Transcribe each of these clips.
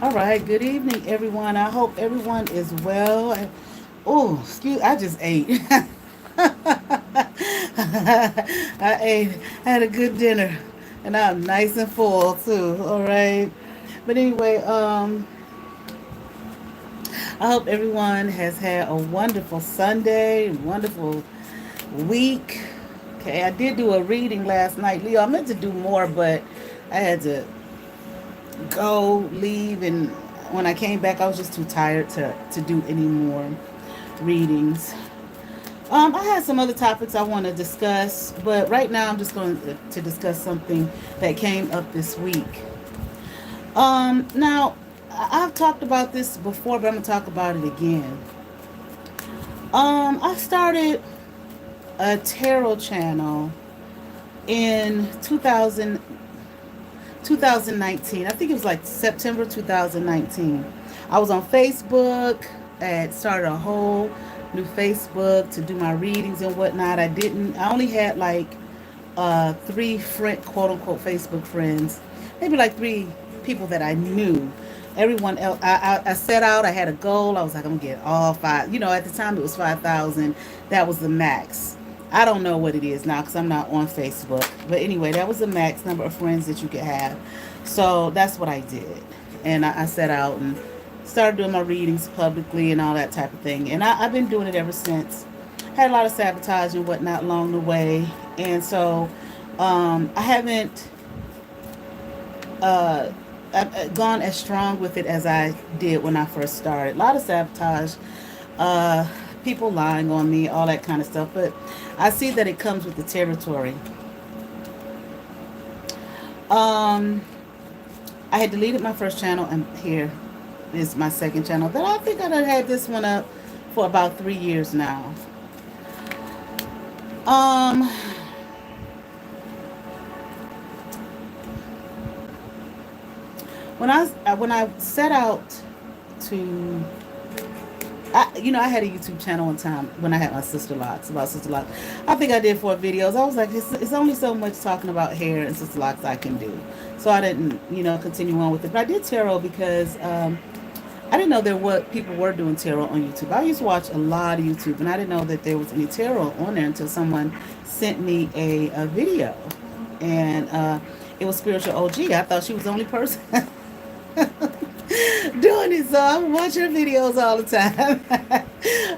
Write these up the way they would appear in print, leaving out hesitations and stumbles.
All right, good evening, everyone. I hope everyone is well. Oh, excuse, I just ate. I ate, had a good dinner, and I'm nice and full too. All right, but anyway, I hope everyone has had a wonderful Sunday, wonderful week. Okay, I did do a reading last night, Leo. I meant to do more, but I had to leave, and when I came back, I was just too tired to do any more readings. I had some other topics I want to discuss, but right now I'm just going to discuss something that came up this week. Now, I've talked about this before, but I'm going to talk about it again. I started a tarot channel in 2019. I think it was like September 2019. I was on Facebook. I had started a whole new Facebook to do my readings and whatnot. I only had like three quote unquote Facebook friends, maybe like three people that I knew. Everyone else, I set out. I had a goal. I was like, I'm gonna get all five. At the time it was 5,000. That was the max. I don't know what it is now because I'm not on Facebook. But anyway, that was the max number of friends that you could have. So that's what I did, and I set out and started doing my readings publicly and all that type of thing. And I've been doing it ever since. Had a lot of sabotage and whatnot along the way, and so I haven't uh, gone as strong with it as I did when I first started. A lot of sabotage, uh, people lying on me, all that kind of stuff. But I see that it comes with the territory. Um, I had deleted my first channel, and here is my second channel. That I think I done had this one up for about 3 years now. Um, when I set out to I had a YouTube channel one time when I had my sister locks, about sister locks. I think I did 4 videos. I was like, it's only so much talking about hair and sister locks I can do. So I didn't, continue on with it. But I did tarot because I didn't know there were people were doing tarot on YouTube. I used to watch a lot of YouTube, and I didn't know that there was any tarot on there until someone sent me a video, and it was Spiritual OG. I thought she was the only person doing it, so I watch her videos all the time.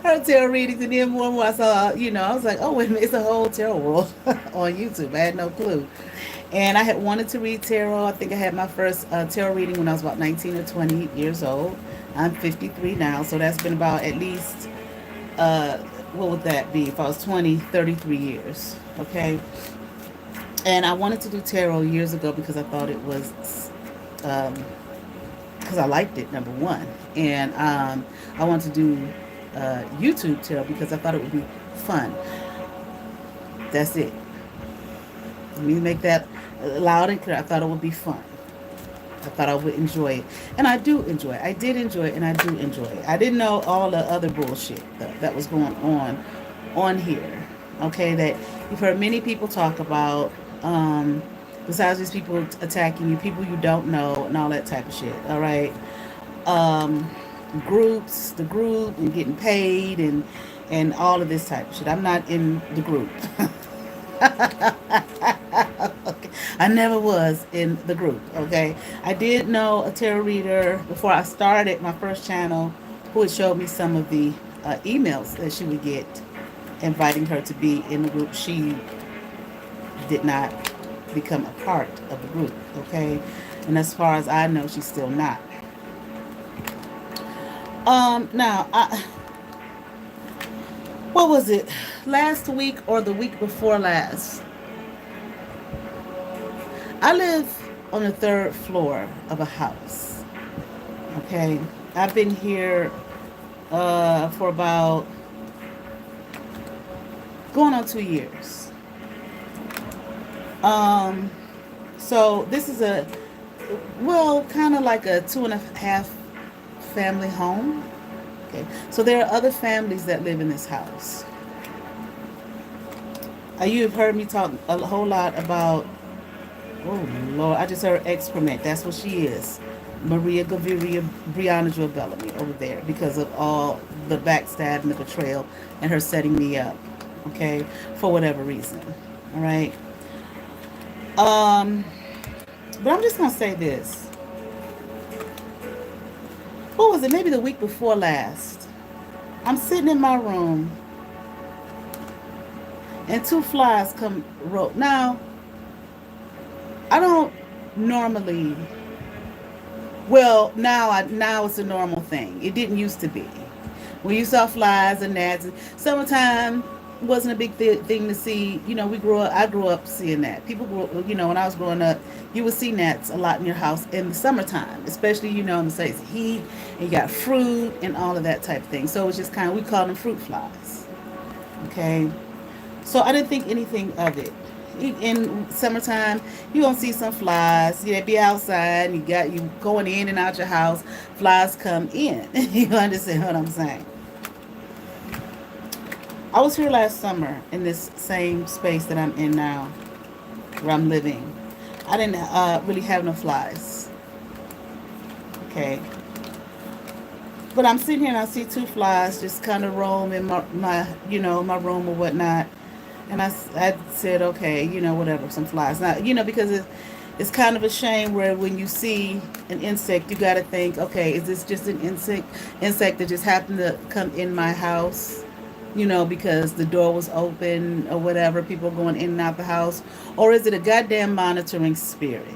Her tarot readings, and then more and more I saw, I was like, oh wait a minute, it's a whole tarot world on YouTube. I had no clue. And I had wanted to read tarot. I think I had my first tarot reading when I was about 19 or 20 years old. I'm 53 now, so that's been about at least, uh, what would that be? If I was 20, 33 years. Okay. And I wanted to do tarot years ago because I thought it was, um, because I liked it, number one. And I wanted to do YouTube tarot because I thought it would be fun. That's it. Let me make that loud and clear. I thought it would be fun. I thought I would enjoy it. And I do enjoy it. I did enjoy it, and I do enjoy it. I didn't know all the other bullshit that was going on here. Okay, that you've heard many people talk about. Besides these people attacking you, people you don't know, and all that type of shit. All right. Um, Groups, the group, and getting paid, and all of this type of shit. I'm not in the group. Okay. I never was in the group. Okay, I did know a tarot reader before I started my first channel, who had showed me some of the emails that she would get, inviting her to be in the group. She did not become a part of the group. Okay, and as far as I know, she's still not. Now, what was it? Last week or the week before last, I live on the third floor of a house. Okay, I've been here for about going on 2 years. Um, so this is kind of like a two and a half family home. Okay, so there are other families that live in this house. You have heard me talk a whole lot about. Oh Lord, I just heard excrement. That's what she is. Maria Gaviria Brianna Joy Bellamy over there because of all the backstab and the betrayal and her setting me up. Okay, for whatever reason. All right. Um, but I'm just gonna say this. What was it? Maybe the week before last. I'm sitting in my room and two flies come roll. Now, I don't normally. Well, now it's a normal thing. It didn't used to be. When you saw flies and gnats, summertime wasn't a big thing to see. We grew up. I grew up seeing that. People grew. When I was growing up, you would see gnats a lot in your house in the summertime, especially in the states, heat, and you got fruit and all of that type of thing. So it's just kind of, we call them fruit flies. Okay, so I didn't think anything of it. In summertime, you gonna see some flies. You be outside, and you going in and out your house. Flies come in. You understand what I'm saying? I was here last summer in this same space that I'm in now, where I'm living. I didn't really have no flies. Okay, but I'm sitting here and I see two flies just kind of roam in my room or whatnot. And I said, okay, whatever, some flies. Now, because it's kind of a shame where when you see an insect, you got to think, okay, is this just an insect that just happened to come in my house? Because the door was open or whatever, people going in and out the house, or is it a goddamn monitoring spirit?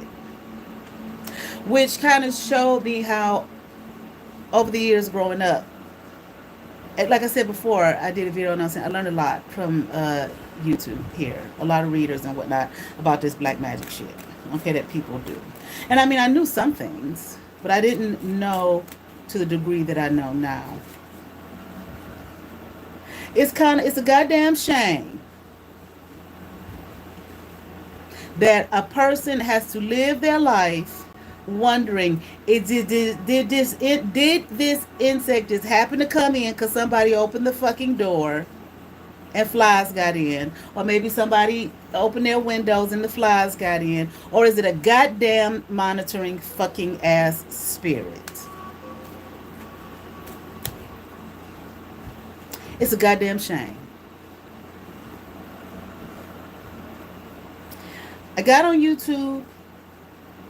Which kind of showed me how, over the years growing up, like I said before, I did a video and I learned a lot from YouTube here, a lot of readers and whatnot about this black magic shit. Okay, that people do, and I mean I knew some things, but I didn't know to the degree that I know now. It's a goddamn shame that a person has to live their life wondering, did this insect just happen to come in because somebody opened the fucking door and flies got in, or maybe somebody opened their windows and the flies got in, or is it a goddamn monitoring fucking ass spirit? It's a goddamn shame. I got on YouTube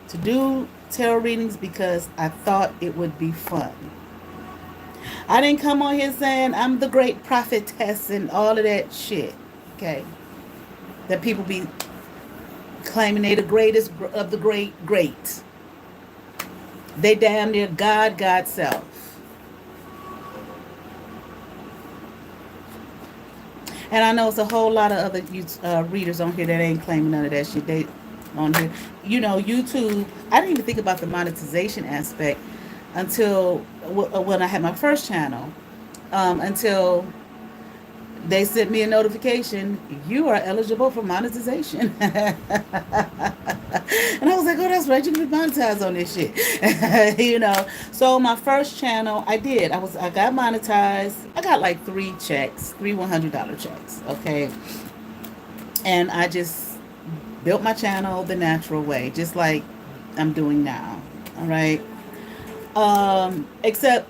to do tarot readings because I thought it would be fun. I didn't come on here saying I'm the great prophetess and all of that shit. Okay. That people be claiming they the greatest of the great. They damn near God self. And I know it's a whole lot of other readers on here that ain't claiming none of that shit. They on here, YouTube. I didn't even think about the monetization aspect until when I had my first channel. Until they sent me a notification, you are eligible for monetization. And I was like, oh, that's right, you can be monetized on this shit. So my first channel, I got monetized. I got like three $100 checks. Okay. And I just built my channel the natural way, just like I'm doing now. All right. Except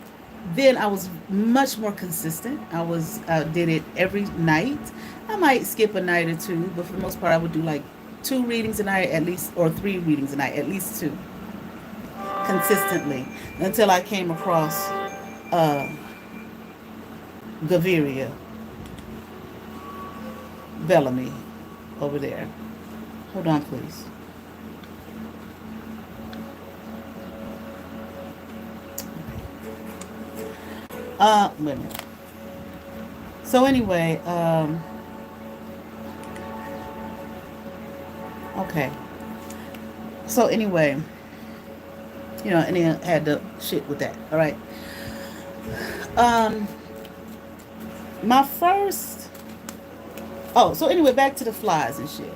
then I was much more consistent. I did it every night. I might skip a night or two, but for the most part, I would do like 2 readings a night at least, or 3 readings a night, at least 2, consistently, until I came across uh, Gaviria Bellamy over there. Hold on, please. Wait a minute. So anyway, okay. So anyway, and then had the shit with that. All right. Um, my first. Oh, so anyway, back to the flies and shit.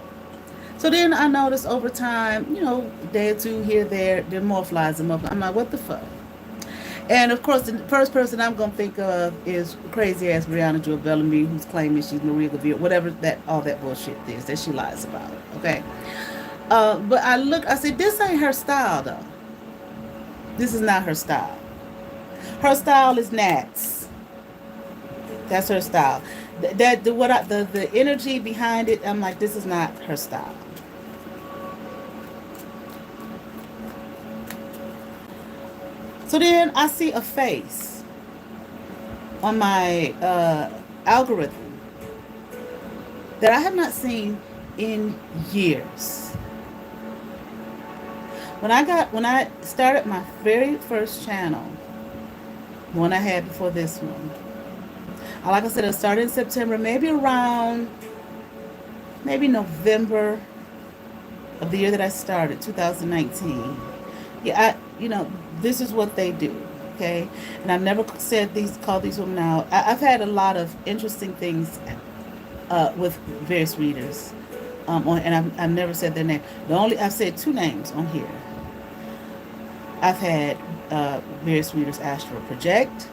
So then I noticed over time, a day or two here, there are more flies and more. I'm like, what the fuck? And of course, the first person I'm gonna think of is crazy ass Brianna Jewel Bellamy, who's claiming she's Maria Gavir, whatever all that bullshit is that she lies about. Okay, but I said, this ain't her style though. This is not her style. Her style is Nats. That's her style. The energy behind it, I'm like, this is not her style. So then I see a face on my algorithm that I have not seen in years. When I started my very first channel, the one I had before this one, like I said, it started in September, maybe around November of the year that I started, 2019. Yeah, this is what they do. Okay, and I've never called these women out. I've had a lot of interesting things with various readers, and I've never said their name. I've said 2 names on here. I've had various readers astral project.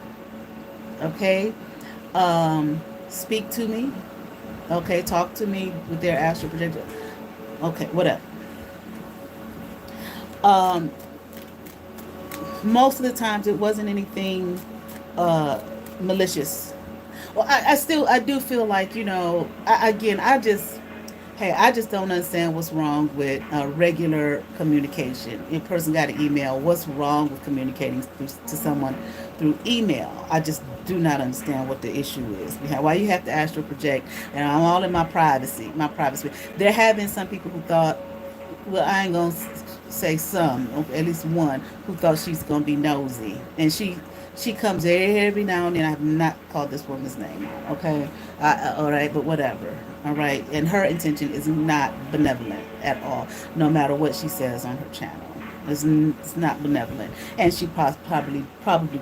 Okay, speak to me. Okay, talk to me with their astral projector. Okay, whatever. Most of the times it wasn't anything malicious. Well, I do feel like, I just don't understand what's wrong with regular communication. If a person got an email, what's wrong with communicating to someone through email? I just do not understand what the issue is. Why you have to astral project? And I'm all in my privacy. There have been some people who thought, well, I ain't going to say some, or at least one, who thought she's going to be nosy. And she comes every now and then. I have not called this woman's name, okay? All right, but whatever. All right, and her intention is not benevolent at all, no matter what she says on her channel. It's not benevolent, and she probably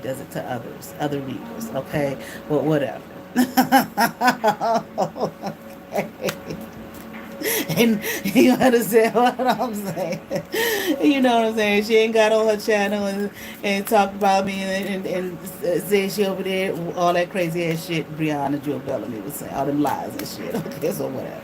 does it to other readers. Okay, but whatever. Okay. And you understand what I'm saying? You know what I'm saying? She ain't got on her channel and talked about me and say she over there, all that crazy ass shit Brianna Jewel Bellamy was saying, all them lies and shit. Okay, so whatever.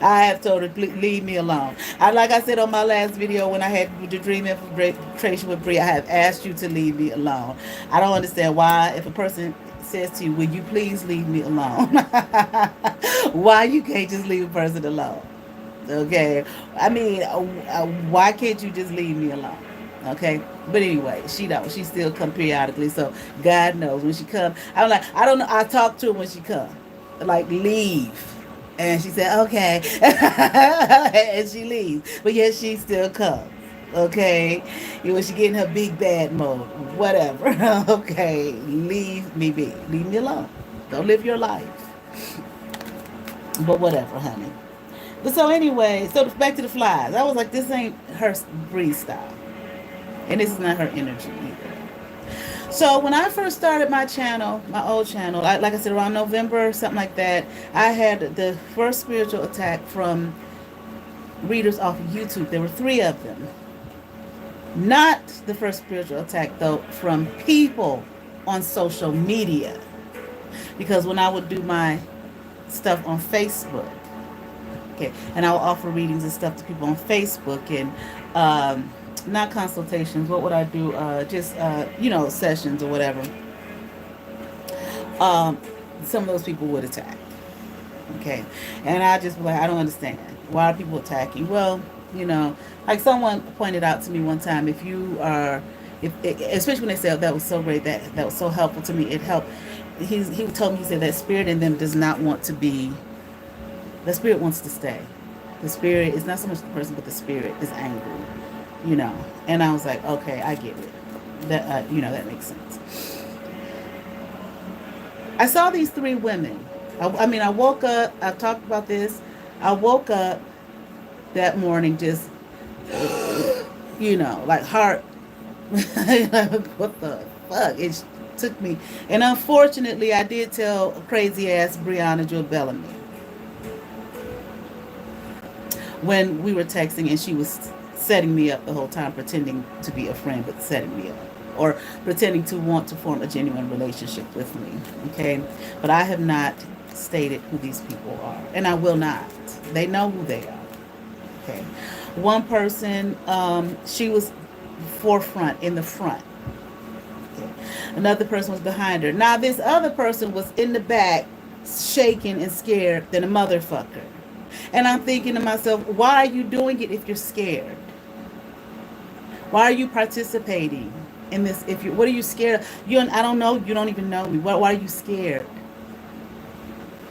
I have told her, "Please leave me alone." Like I said on my last video when I had the dream infiltration with Bree, I have asked you to leave me alone. I don't understand why, if a person says to you, "Will you please leave me alone?" Why you can't just leave a person alone? Okay, I mean, why can't you just leave me alone? Okay, but anyway, she don't. She still come periodically, so God knows when she come. I'm like, I don't know. I talk to her when she come, like leave, and she said okay, and she leaves. But yet she still comes. Okay, when she get in her big bad mode, whatever. Okay, leave me be. Leave me alone. Don't live your life. But whatever, honey. But so anyway, so back to the flies. I was like, this ain't her breed style, and this is not her energy either. So when I first started my channel, my old channel, like I said, around November, something like that, I had the first spiritual attack from readers off of YouTube. There were 3 of them. Not the first spiritual attack though from people on social media, because when I would do my stuff on Facebook, okay, and I will offer readings and stuff to people on Facebook, and not consultations. What would I do? Just sessions or whatever. Um, some of those people would attack. Okay, and I just like, I don't understand why are people attacking. Well, like someone pointed out to me one time, if you are, if especially when they said that was so great, that was so helpful to me. It helped. He told me, he said that spirit in them does not want to be. The spirit wants to stay. The spirit is not so much the person, but the spirit is angry. And I was like, okay, I get it. That makes sense. I saw these 3 women. I mean, I woke up. I talked about this. I woke up that morning just, like heart. What the fuck? It took me. And unfortunately, I did tell crazy ass Brianna Jill Bellamy when we were texting, and she was setting me up the whole time, pretending to be a friend, but setting me up, or pretending to want to form a genuine relationship with me. Okay, but I have not stated who these people are, and I will not. They know who they are. Okay, one person, she was forefront in the front. Okay. Another person was behind her. Now this other person was in the back, shaking and scared than a motherfucker. And I'm thinking to myself, why are you doing it if you're scared? Why are you participating in this? What are you scared of? I don't know. You don't even know me. Why are you scared?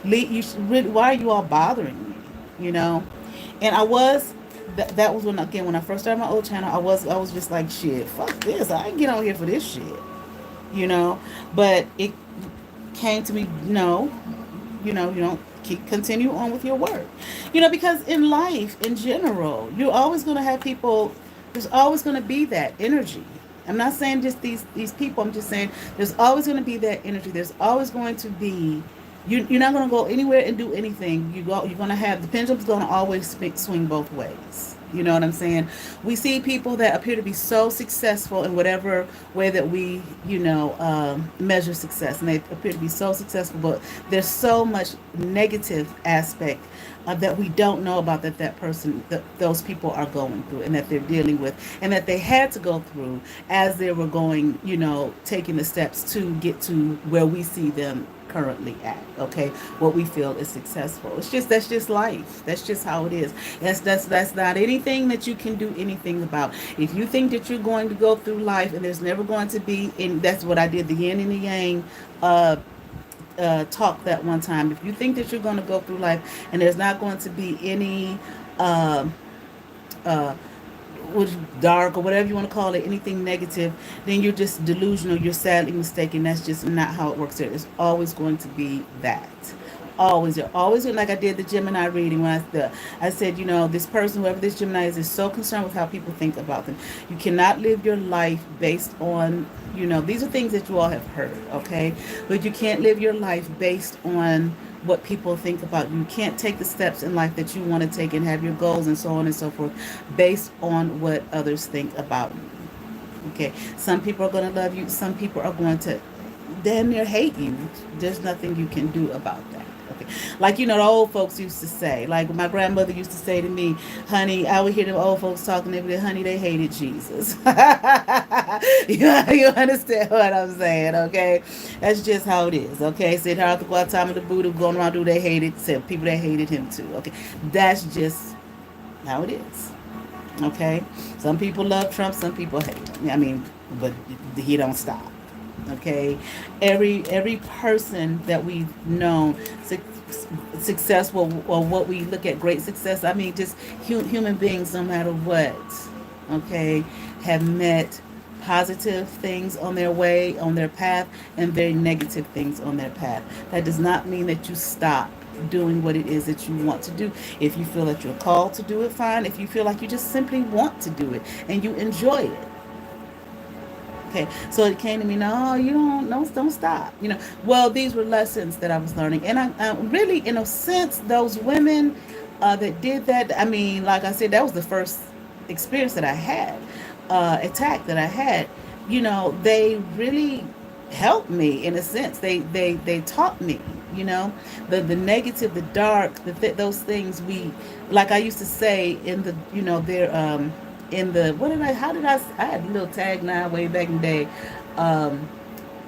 Why are you all bothering me? And I was. That was when I first started my old channel. I was just like, shit, fuck this. I ain't get on here for this shit. But it came to me, no, you don't continue on with your work. Because in life in general, you're always going to have people. There's always going to be that energy. I'm not saying just these people. I'm just saying there's always going to be that energy. There's always going to be. You're not going to go anywhere and do anything. You're going to have, the pendulum's going to always swing both ways. You know what I'm saying? We see people that appear to be so successful in whatever way that we, measure success. And they appear to be so successful, but there's so much negative aspect that we don't know about that person, that those people are going through, and that they're dealing with, and that they had to go through as they were going, taking the steps to get to where we see them currently at. Okay, what we feel is successful. That's just life. That's just how it is. That's not anything that you can do anything about. If you think that you're going to go through life and there's never going to be, and that's what I did, the yin and the yang talk that one time. If you think that you're going to go through life and there's not going to be any was dark or whatever you want to call it, anything negative, then you're just delusional. You're sadly mistaken. That's just not how it works. There is always going to be that. Always, you're always, like I did the Gemini reading when I said, this person, whoever this Gemini is so concerned with how people think about them. You cannot live your life based on, these are things that you all have heard, okay? But you can't live your life based on what people think about you. You can't take the steps in life that you want to take and have your goals and so on and so forth based on what others think about you. Okay, some people are going to love you. Some people are going to damn near hate you. There's nothing you can do about that. Okay, Like, the old folks used to say. Like, my grandmother used to say to me, honey, I would hear them old folks talking, they would say, honey, they hated Jesus. You understand what I'm saying, okay? That's just how it is, okay? Said how the time of the Buddha going around, do they hated, said people that hated him too, okay? That's just how it is. Okay, some people love Trump, some people hate him. I mean, but he don't stop. Okay, every person that we've known successful, or what we look at great success. I mean, just human beings, no matter what. Okay, have met positive things on their way, on their path, and very negative things on their path. That does not mean that you stop doing what it is that you want to do. If you feel that you're called to do it, fine. If you feel like you just simply want to do it and you enjoy it. Okay, so it came to me, no, you don't stop. Well, these were lessons that I was learning, and I really, in a sense, those women that did that. I mean, like I said, that was the first experience that I had, attack that I had. They really helped me in a sense. They taught me. The negative, the dark, those things like I used to say in the their in the what did I how did I had a little tagline way back in the day,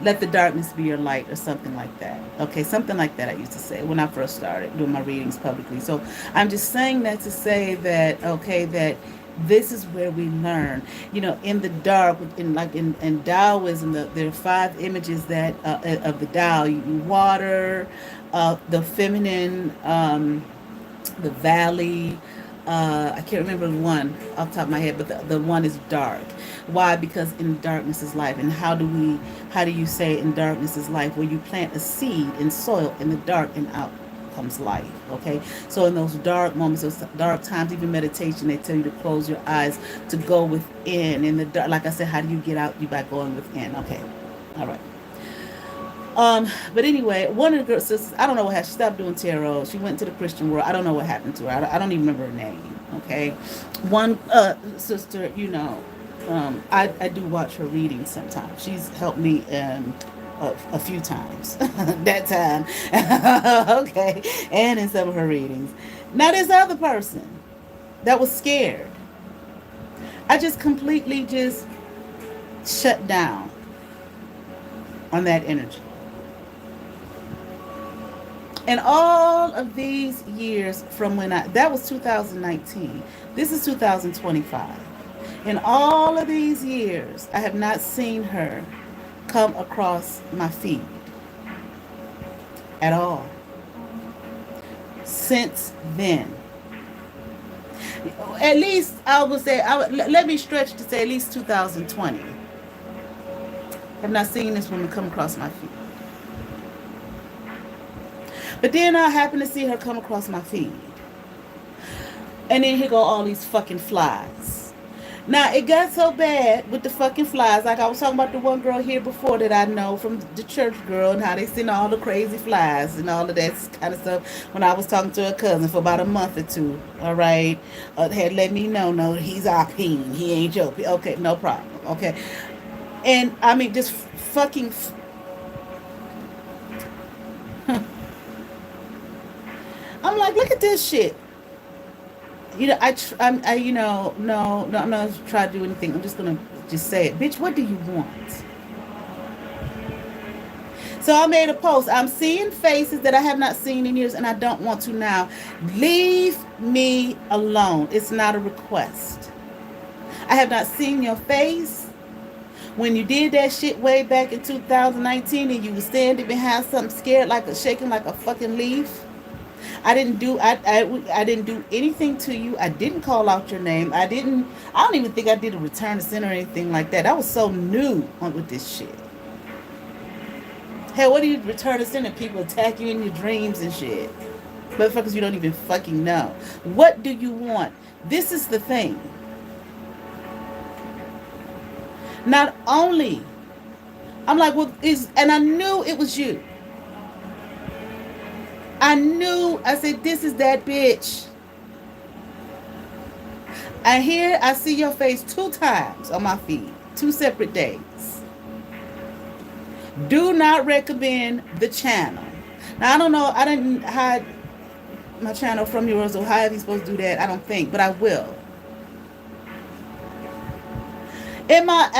let the darkness be your light, or something like that. Okay, something like that I used to say when I first started doing my readings publicly. So I'm just saying that to say that, okay, that this is where we learn. In the dark, in Taoism, there are 5 images that of the Tao: water, the feminine, the valley. I can't remember the one off the top of my head, but the one is dark. Why? Because in darkness is life. And how do you say in darkness is life? Where you plant a seed in soil in the dark, and out comes life. Okay, so in those dark moments, those dark times, even meditation, they tell you to close your eyes, to go within. In the dark, like I said, how do you get out? You by going within. Okay, all right. But anyway, one of the girls, sisters, I don't know what happened. She stopped doing tarot. She went to the Christian world. I don't know what happened to her. I don't even remember her name. Okay, one sister, I do watch her readings sometimes. She's helped me a few times that time. Okay, and in some of her readings. Now this other person that was scared, I just completely just shut down on that energy. And all of these years from that was 2019. This is 2025. In all of these years, I have not seen her come across my feed at all. Since then. At least I would say, let me stretch to say at least 2020. I have not seen this woman come across my feed. But then I happen to see her come across my feed. And then here go all these fucking flies. Now, it got so bad with the fucking flies. Like I was talking about the one girl here before that I know from the church girl, and how they send all the crazy flies and all of that kind of stuff. When I was talking to her cousin for about a month or two, all right, had let me know, no, he's our peen. He ain't your peen. Okay, no problem. Okay. And I mean, just fucking... I'm like, look at this shit. No, I'm not trying to do anything. I'm just gonna just say it, bitch. What do you want? So I made a post. I'm seeing faces that I have not seen in years, and I don't want to now. Leave me alone. It's not a request. I have not seen your face when you did that shit way back in 2019, and you were standing behind something scared, shaking like a fucking leaf. I didn't do anything to you. I didn't call out your name. I don't even think I did a return to sender or anything like that. I was so new with this shit. Hey, what do you return to sender? People attack you in your dreams and shit. Motherfuckers you don't even fucking know. What do you want? This is the thing. Not only, I'm like, and I knew it was you. I said, this is that bitch. And here I see your face 2 times on my feed, 2 separate days. Do not recommend the channel. Now I don't know. I didn't hide my channel from yours, or however you supposed to do that. I don't think, but I will. In my,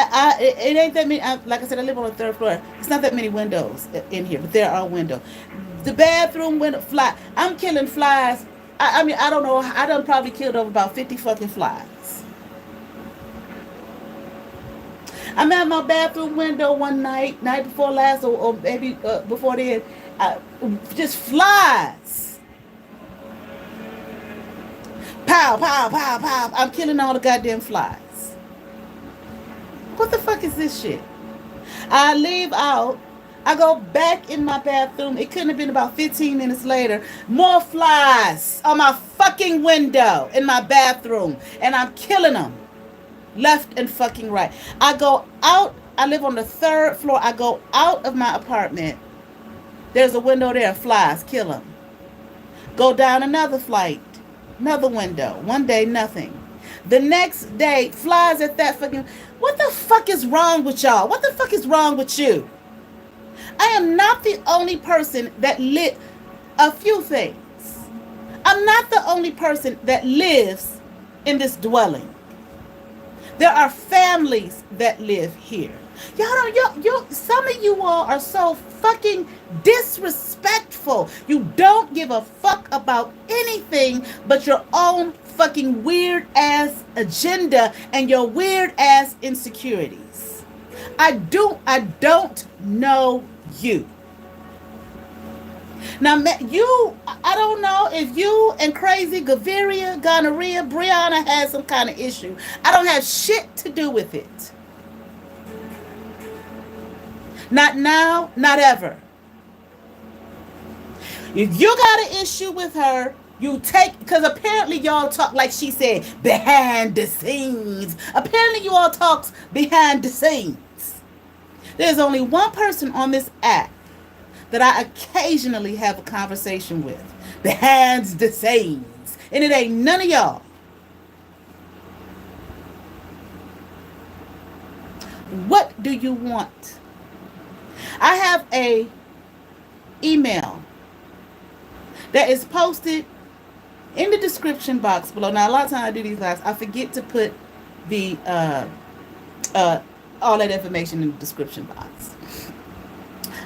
it ain't that many. Like I said, I live on the third floor. It's not that many windows in here, but there are windows. The bathroom window fly. I'm killing flies. I mean, I don't know. I done probably killed over about 50 fucking flies. I'm at my bathroom window one night before last, or maybe before then, uh, just flies. Pow, pow, pow, pow. I'm killing all the goddamn flies. What the fuck is this shit? I leave out. I go back in my bathroom. It couldn't have been about 15 minutes later. More flies on my fucking window in my bathroom. And I'm killing them. Left and fucking right. I go out. I live on the third floor. I go out of my apartment. There's a window there. Flies. Kill them. Go down another flight. Another window. One day, nothing. The next day, flies at that fucking... What the fuck is wrong with y'all? What the fuck is wrong with you? I am not the only person that lit a few things. I'm not the only person that lives in this dwelling. There are families that live here. Y'all don't, some of you all are so fucking disrespectful. You don't give a fuck about anything but your own fucking weird ass agenda and your weird ass insecurities. I don't know you. Now, I don't know if you and crazy Gaviria, gonorrhea, Brianna has some kind of issue. I don't have shit to do with it. Not now, not ever. If you got an issue with her, you take, because apparently y'all talk, like she said, behind the scenes. Apparently you all talks behind the scenes. There's only one person on this app that I occasionally have a conversation with. Behind the scenes. And it ain't none of y'all. What do you want? I have a email that is posted in the description box below. Now, a lot of times I do these lives, I forget to put the all that information in the description box.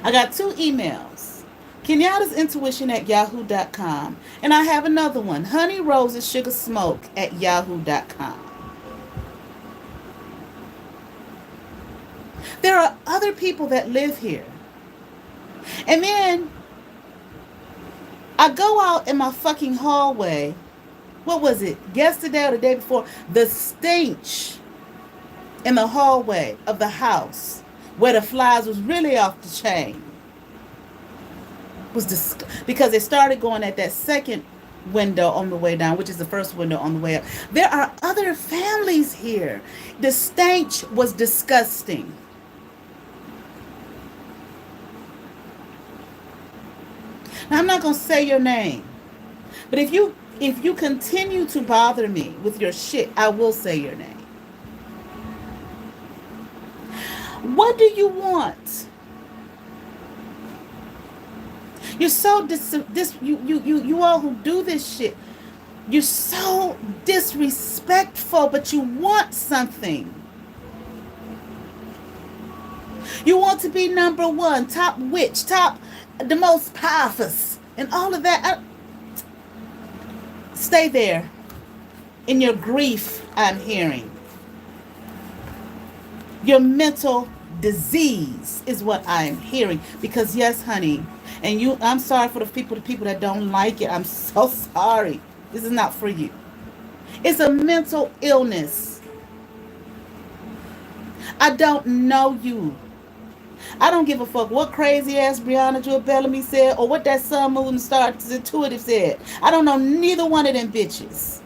I got 2 emails. Kenyatta's Intuition at yahoo.com. And I have another one, Honey Roses Sugar Smoke at yahoo.com. There are other people that live here. And then I go out in my fucking hallway. What was it? Yesterday or the day before? The stench in the hallway of the house where the flies was really off the chain was because they started going at that second window on the way down, which is the first window on the way up. There are other families here. The stench was disgusting. Now, I'm not going to say your name, but if you continue to bother me with your shit, I will say your name. What do you want? You're so you all who do this shit, you're so disrespectful, but you want something. You want to be number one, top witch, top the most powerful, and all of that. Stay there in your grief. I'm hearing your mental disease is what I'm hearing. Because yes, honey, and I'm sorry for the people that don't like it. I'm so sorry. This is not for you. It's a mental illness. I don't know you. I don't give a fuck what crazy ass Brianna Jewel Bellamy said or what that Sun Moon Stars Intuitive said. I don't know neither one of them bitches.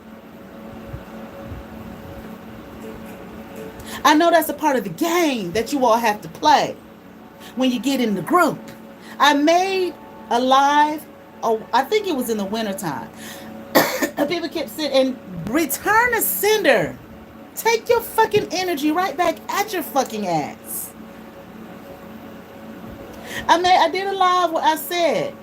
I know that's a part of the game that you all have to play when you get in the group. I made a live, I think it was in the wintertime. People kept saying, and return to sender. Take your fucking energy right back at your fucking ass. I did a live where I said,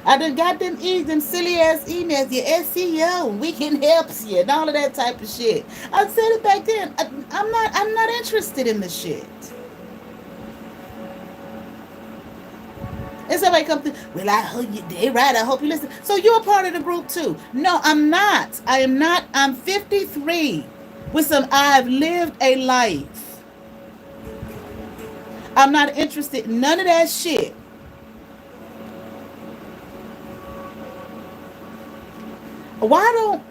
I done got them silly ass emails, your SEO, we can help you, and all of that type of shit. I said it back then. I'm not interested in the shit. And somebody come through, well, I hope you, they right, I hope you listen. So you're a part of the group too. No, I'm not. I am not. I'm 53 with some, I've lived a life. I'm not interested in none of that shit. Why don't,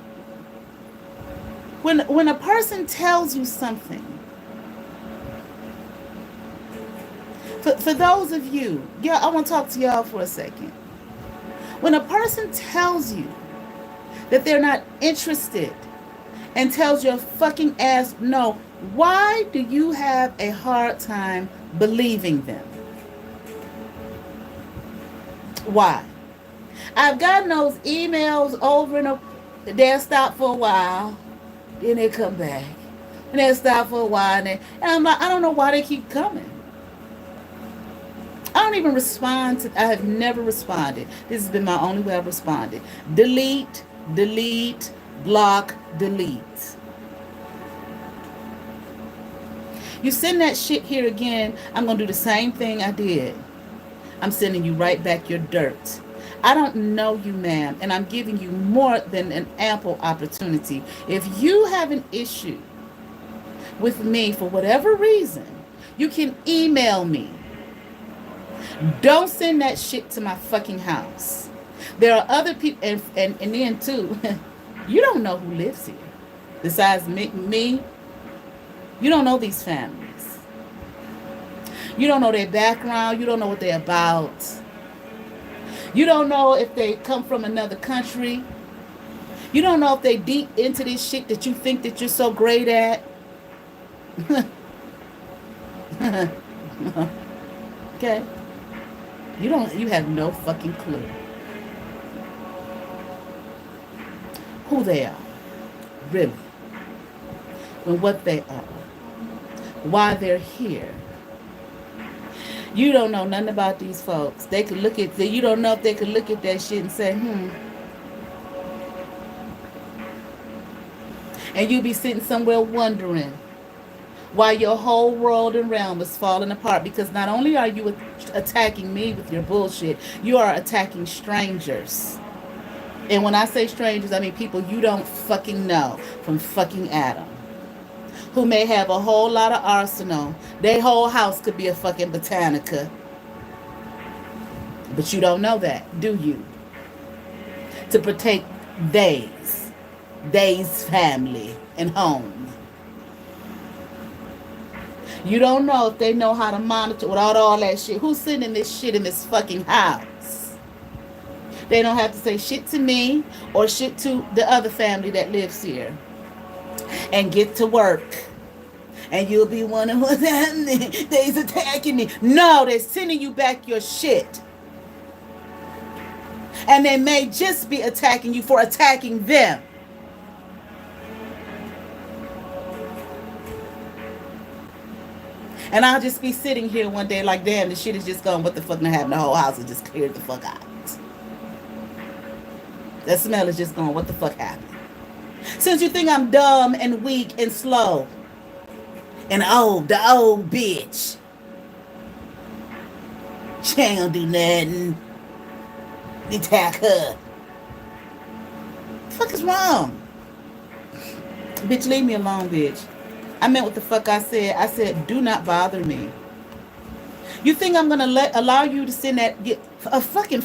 when a person tells you something, for those of you, yeah, I want to talk to y'all for a second. When a person tells you that they're not interested and tells your fucking ass no, why do you have a hard time believing them? Why? I've gotten those emails over and over. They'll stop for a while, then they come back. And they'll stop for a while, and I'm like, I don't know why they keep coming. I don't even respond to, I have never responded. This has been my only way I've responded. Delete, delete, block, delete. You send that shit here again, I'm going to do the same thing I did. I'm sending you right back your dirt. I don't know you, ma'am, and I'm giving you more than an ample opportunity. If you have an issue with me for whatever reason, you can email me. Don't send that shit to my fucking house. There are other people, and then too, you don't know who lives here. Besides me, you don't know these families. You don't know their background. You don't know what they're about. You don't know if they come from another country. You don't know if they deep into this shit that you think that you're so great at. Okay? You have no fucking clue who they are, really, and what they are, why they're here. You don't know nothing about these folks. They could look at, you don't know if they could look at that shit and say, and you be sitting somewhere wondering why your whole world and realm is falling apart, because not only are you attacking me with your bullshit, you are attacking strangers. And when I say strangers, I mean people you don't fucking know from fucking Adam, who may have a whole lot of arsenal. Their whole house could be a fucking Botanica. But you don't know that, do you? To protect they's family and home. You don't know if they know how to monitor without all that shit. Who's sending this shit in this fucking house? They don't have to say shit to me or shit to the other family that lives here. And get to work. And you'll be wondering what's happening. They's attacking me. No, they're sending you back your shit. And they may just be attacking you for attacking them. And I'll just be sitting here one day like, damn, the shit is just gone. What the fuck not happened? The whole house is just cleared the fuck out. That smell is just gone. What the fuck happened? Since you think I'm dumb and weak and slow and old, the old bitch. She ain't gonna do nothing. Attack her. What the fuck is wrong? Bitch, leave me alone, bitch. I meant what the fuck I said. I said, do not bother me. You think I'm gonna allow you to send that a fucking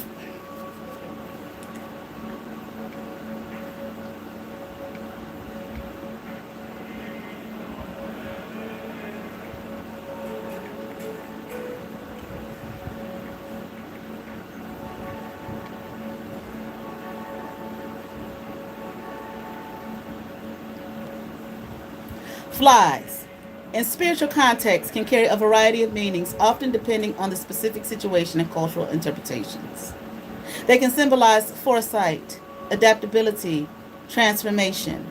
flies, in spiritual context, can carry a variety of meanings, often depending on the specific situation and cultural interpretations. They can symbolize foresight, adaptability, transformation.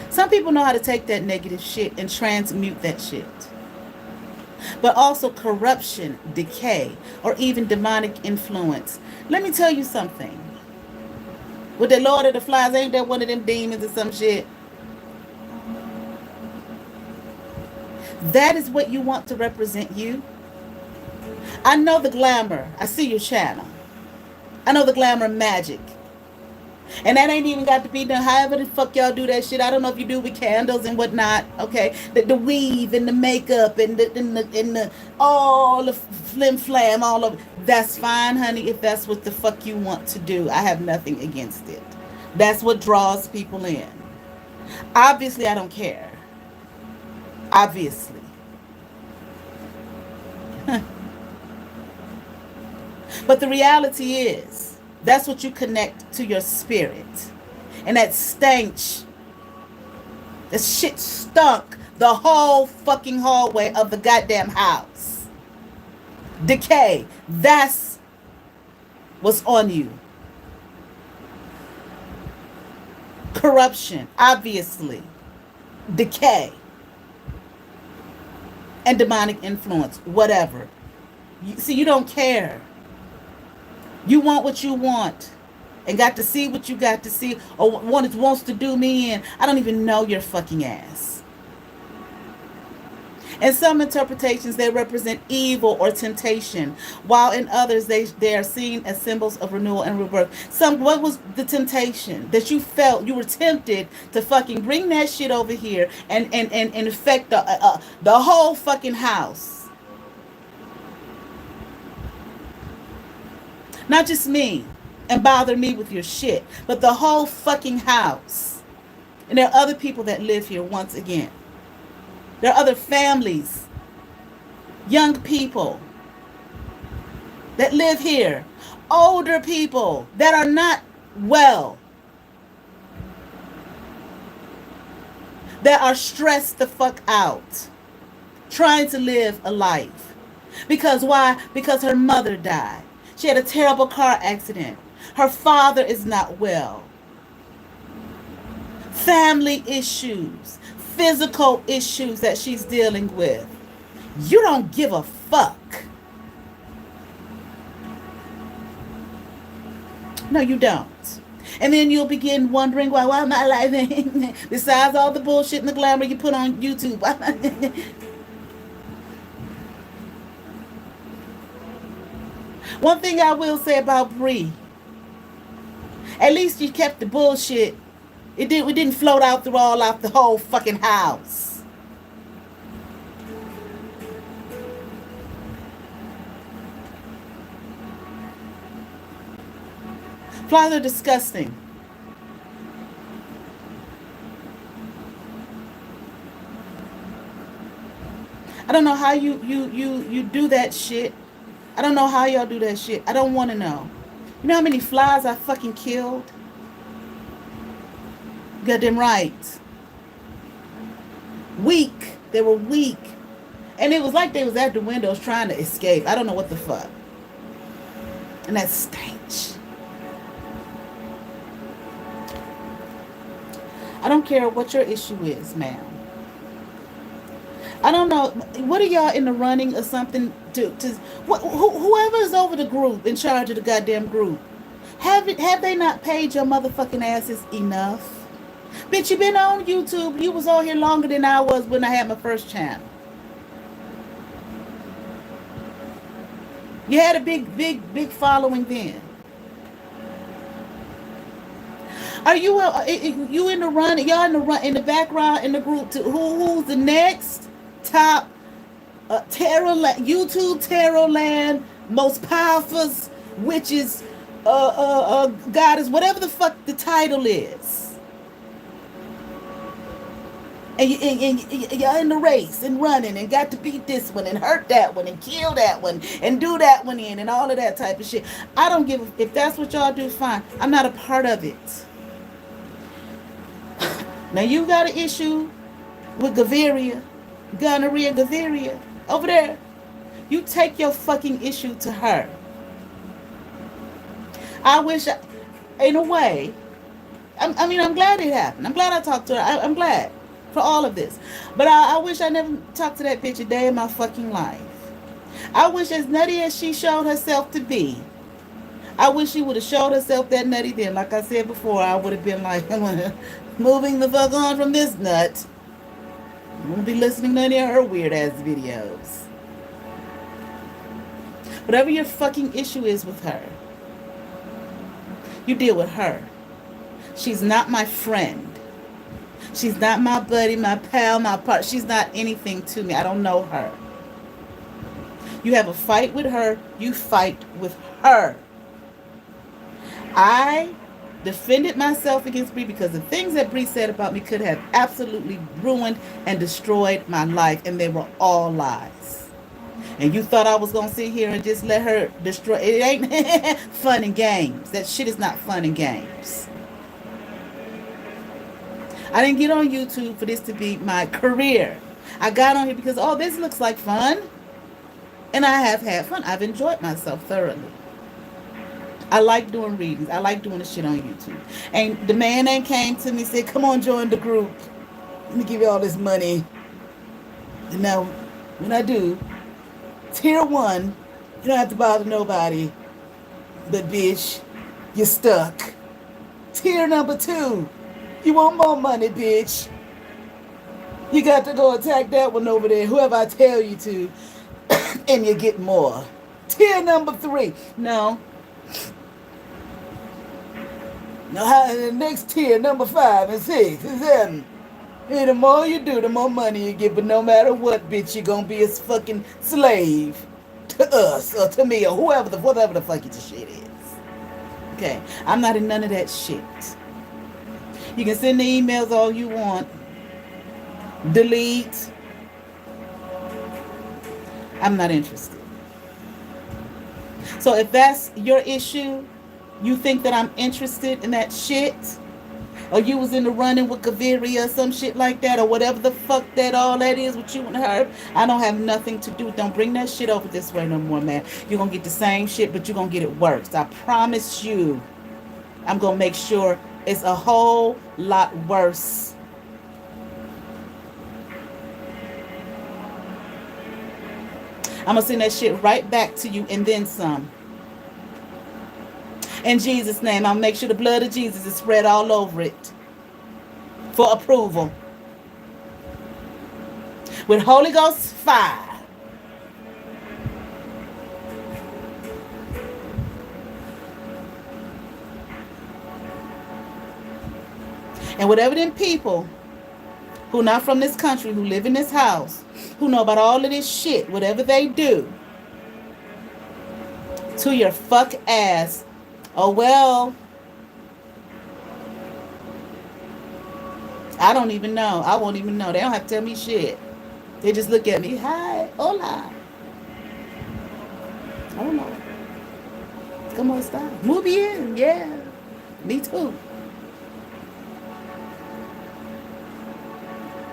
Some people know how to take that negative shit and transmute that shit. but also corruption, decay, or even demonic influence. Let me tell you something. With the Lord of the Flies, ain't that one of them demons or some shit? That is what you want to represent you. I know the glamour. I see your channel. I know the glamour magic. And that ain't even got to be done. However the fuck y'all do that shit. I don't know if you do with candles and whatnot. Okay, the weave and the makeup and the all the flim flam, all of it. That's fine, honey. If that's what the fuck you want to do, I have nothing against it. That's what draws people in. Obviously, I don't care. Obviously, but the reality is that's what you connect to your spirit, and that stench. The shit stunk the whole fucking hallway of the goddamn house. Decay. That's what's on you. Corruption, obviously. Decay. And demonic influence, whatever. See, you don't care. You want what you want. And got to see what you got to see, or wants to do me in. I don't even know your fucking ass. In some interpretations, they represent evil or temptation, while in others, they are seen as symbols of renewal and rebirth. What was the temptation that you felt? You were tempted to fucking bring that shit over here and affect the whole fucking house. Not just me. And bother me with your shit, but the whole fucking house. And there are other people that live here once again. There are other families, young people that live here, older people that are not well, that are stressed the fuck out, trying to live a life. Because why? Because her mother died. She had a terrible car accident. Her father is not well. Family issues, physical issues that she's dealing with. You don't give a fuck. No, you don't. And then you'll begin wondering, why am I alive? Besides all the bullshit and the glamour you put on YouTube. One thing I will say about Bree, at least you kept the bullshit. We didn't float out through all out the whole fucking house. Flies are disgusting. I don't know how you do that shit. I don't know how y'all do that shit. I don't want to know. You know how many flies I fucking killed? Goddamn right. Weak. They were weak. And it was like they was at the windows trying to escape. I don't know what the fuck. And that stench. I don't care what your issue is, ma'am. I don't know. What are y'all in the running or something whoever's over the group, in charge of the goddamn group, have they not paid your motherfucking asses enough? Bitch, you been on YouTube. You was on here longer than I was when I had my first channel. You had a big following then. Are you in the run? Y'all in the background in the group too? Who's the next top YouTube tarot land most powerful witches goddess, whatever the fuck the title is, and you're in the race and running and got to beat this one and hurt that one and kill that one and do that one in and all of that type of shit. I don't give if that's what y'all do, fine. I'm not a part of it. Now you got an issue with gonorrhea over there. You take your fucking issue to her. I wish, in a way, I'm glad it happened. I'm glad I talked to her. I'm glad. for all of this. But I wish I never talked to that bitch a day in my fucking life. I wish, as nutty as she showed herself to be, I wish she would have showed herself that nutty then. Like I said before, I would have been like, moving the fuck on from this nut. I won't be listening to any of her weird ass videos. Whatever your fucking issue is with her, you deal with her. She's not my friend. She's not my buddy, my pal, my partner. She's not anything to me. I don't know her. You have a fight with her, you fight with her. I defended myself against Bree because the things that Bree said about me could have absolutely ruined and destroyed my life, and they were all lies. And you thought I was going to sit here and just let her destroy it? Ain't fun and games. That shit is not fun and games. I didn't get on YouTube for this to be my career. I got on here because, oh, this looks like fun. And I have had fun. I've enjoyed myself thoroughly. I like doing readings. I like doing the shit on YouTube. And the man ain't came to me and said, come on, join the group. Let me give you all this money. And now, when I do, tier 1, you don't have to bother nobody. But, bitch, you're stuck. Tier number 2, you want more money, bitch. You got to go attack that one over there, whoever I tell you to, and you get more. Tier number 3, no. Now, the next tier, number 5 and 6 and 7. And the more you do, the more money you get. But no matter what, bitch, you're going to be a fucking slave to us or to me or whatever the fuck your shit is. Okay? I'm not in none of that shit. You can send the emails all you want. Delete. I'm not interested. So if that's your issue, you think that I'm interested in that shit, or you was in the running with Kaviria or some shit like that, or whatever the fuck that all that is with you and her, I don't have nothing to do with. Don't bring that shit over this way no more, man. You're going to get the same shit, but you're going to get it worse. I promise you. I'm going to make sure it's a whole lot worse. I'm going to send that shit right back to you and then some. In Jesus' name, I'll make sure the blood of Jesus is spread all over it for approval. With Holy Ghost fire. And whatever them people who not from this country, who live in this house, who know about all of this shit, whatever they do to your fuck ass, oh, well, I don't even know. I won't even know. They don't have to tell me shit. They just look at me. Hi, hola. I don't know. Come on, stop. Muy bien. Yeah. Me too.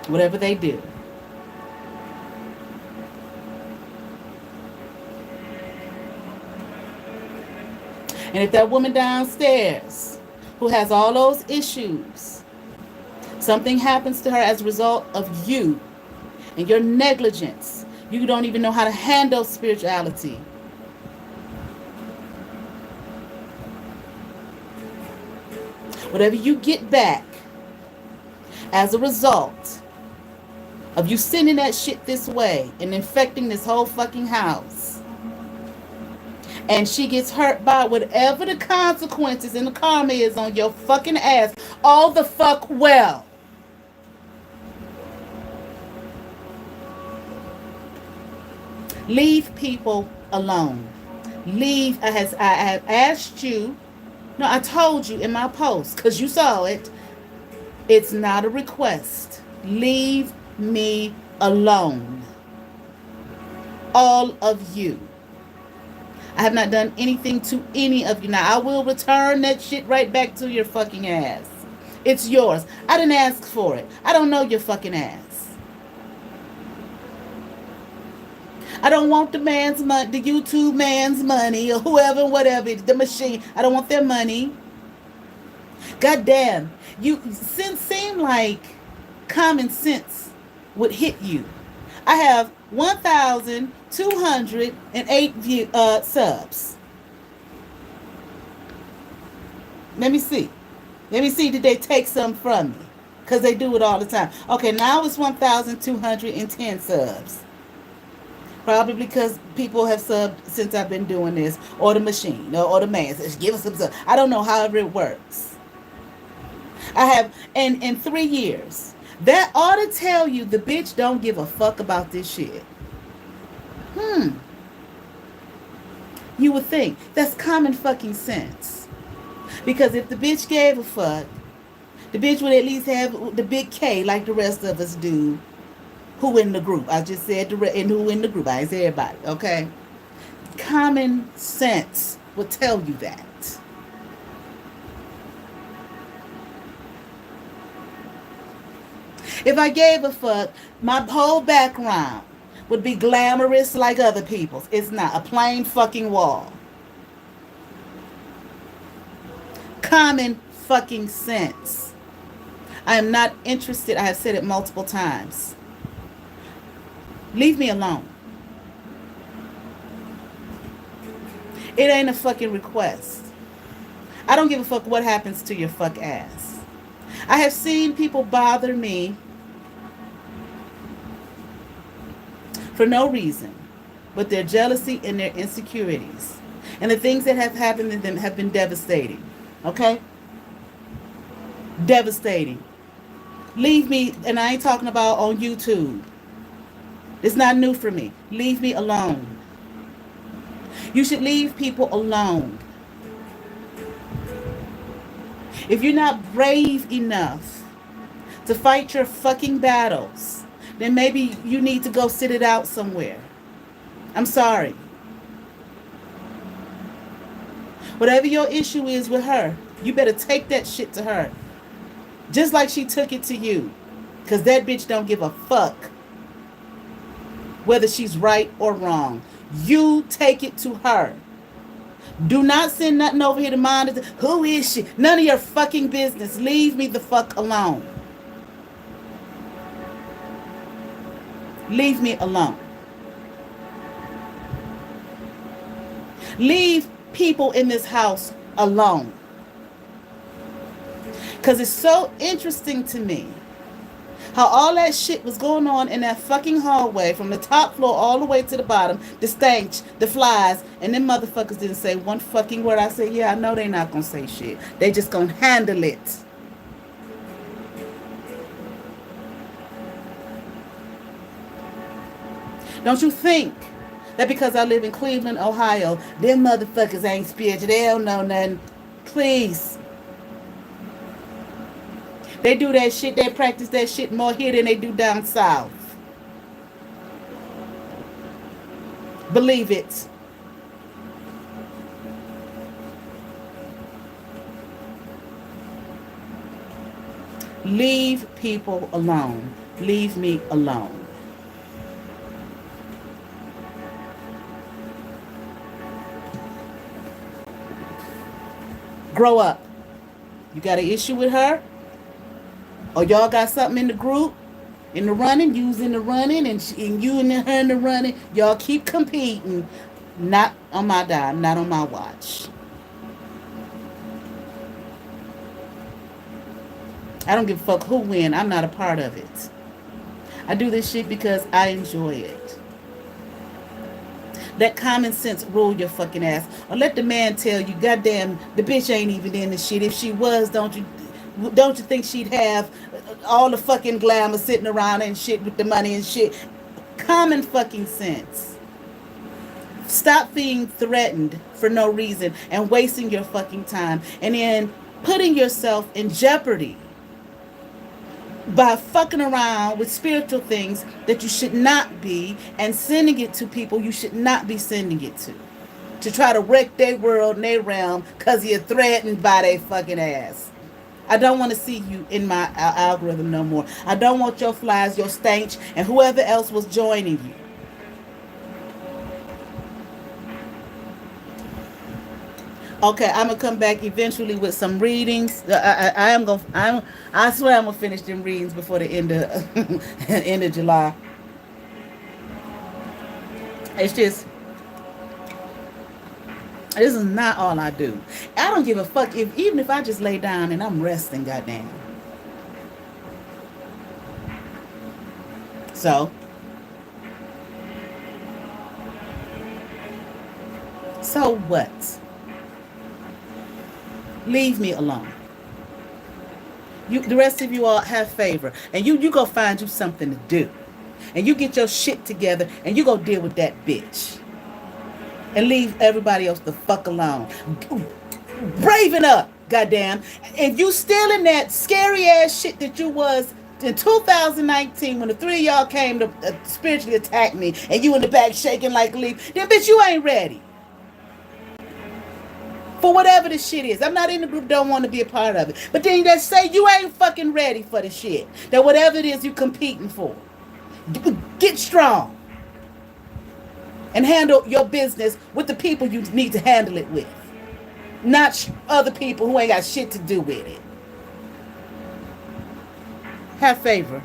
Whatever they do. And if that woman downstairs who has all those issues, something happens to her as a result of you and your negligence, you don't even know how to handle spirituality. Whatever you get back as a result of you sending that shit this way and infecting this whole fucking house, and she gets hurt by whatever the consequences and the karma is on your fucking ass, all the fuck well. Leave people alone. Leave. I have asked you. No, I told you in my post, because you saw it. It's not a request. Leave me alone. All of you. I have not done anything to any of you. Now, I will return that shit right back to your fucking ass. It's yours. I didn't ask for it. I don't know your fucking ass. I don't want the man's money, the YouTube man's money, or whoever, whatever, the machine. I don't want their money. God damn. You seem like common sense would hit you. I have 1,208 subs. Let me see. Let me see, did they take some from me? Because they do it all the time. Okay, now it's 1,210 subs. Probably because people have subbed since I've been doing this, or the machine, or the man says, give us some sub. I don't know, however it works. I have, and in 3 years, that ought to tell you the bitch don't give a fuck about this shit. You would think that's common fucking sense. Because if the bitch gave a fuck, the bitch would at least have the big K like the rest of us do. Who in the group? I just said and who in the group. I said everybody, okay? Common sense will tell you that. If I gave a fuck, my whole background would be glamorous like other people's. It's not. A plain fucking wall. Common fucking sense. I am not interested. I have said it multiple times. Leave me alone. It ain't a fucking request. I don't give a fuck what happens to your fuck ass. I have seen people bother me for no reason but their jealousy and their insecurities. And the things that have happened to them have been devastating. Okay? Devastating. Leave me, and I ain't talking about on YouTube. It's not new for me. Leave me alone. You should leave people alone. If you're not brave enough to fight your fucking battles, then maybe you need to go sit it out somewhere. I'm sorry. Whatever your issue is with her, you better take that shit to her. Just like she took it to you. Because that bitch don't give a fuck whether she's right or wrong. You take it to her. Do not send nothing over here to monitor. Who is she? None of your fucking business. Leave me the fuck alone. Leave me alone. Leave people in this house alone. Because it's so interesting to me how all that shit was going on in that fucking hallway from the top floor all the way to the bottom. The stench, the flies, and them motherfuckers didn't say one fucking word. I said, yeah, I know they not going to say shit. They just going to handle it. Don't you think that because I live in Cleveland, Ohio, them motherfuckers ain't spiritual. They don't know nothing. Please. They do that shit. They practice that shit more here than they do down south. Believe it. Leave people alone. Leave me alone. Grow up. You got an issue with her? Or y'all got something in the group, in the running, you's in the running, and you and her in the running. Y'all keep competing. Not on my dime, not on my watch. I don't give a fuck who win. I'm not a part of it. I do this shit because I enjoy it. Let common sense rule your fucking ass. Or let the man tell you, goddamn, the bitch ain't even in the shit. If she was, don't you think she'd have all the fucking glamour sitting around and shit with the money and shit? Common fucking sense. Stop being threatened for no reason and wasting your fucking time and then putting yourself in jeopardy by fucking around with spiritual things that you should not be and sending it to people you should not be sending it to try to wreck their world and their realm because you're threatened by their fucking ass. I don't want to see you in my algorithm no more. I don't want your flies, your stench, and whoever else was joining you. Okay, I'm gonna come back eventually with some readings. I am gonna. I swear I'm gonna finish them readings before the end of end of July. It's just this is not all I do. I don't give a fuck if even if I just lay down and I'm resting. Goddamn. So what? Leave me alone. You, the rest of you all have favor, and you go find you something to do, and you get your shit together, and you go deal with that bitch, and leave everybody else the fuck alone. Braven up, goddamn. If you still in that scary ass shit that you was in 2019 when the three of y'all came to spiritually attack me, and you in the back shaking like a leaf, then bitch, you ain't ready for whatever the shit is. I'm not in the group, don't want to be a part of it. But then they say you ain't fucking ready for the shit. That whatever it is you competing for. Get strong. And handle your business with the people you need to handle it with. Not other people who ain't got shit to do with it. Have favor.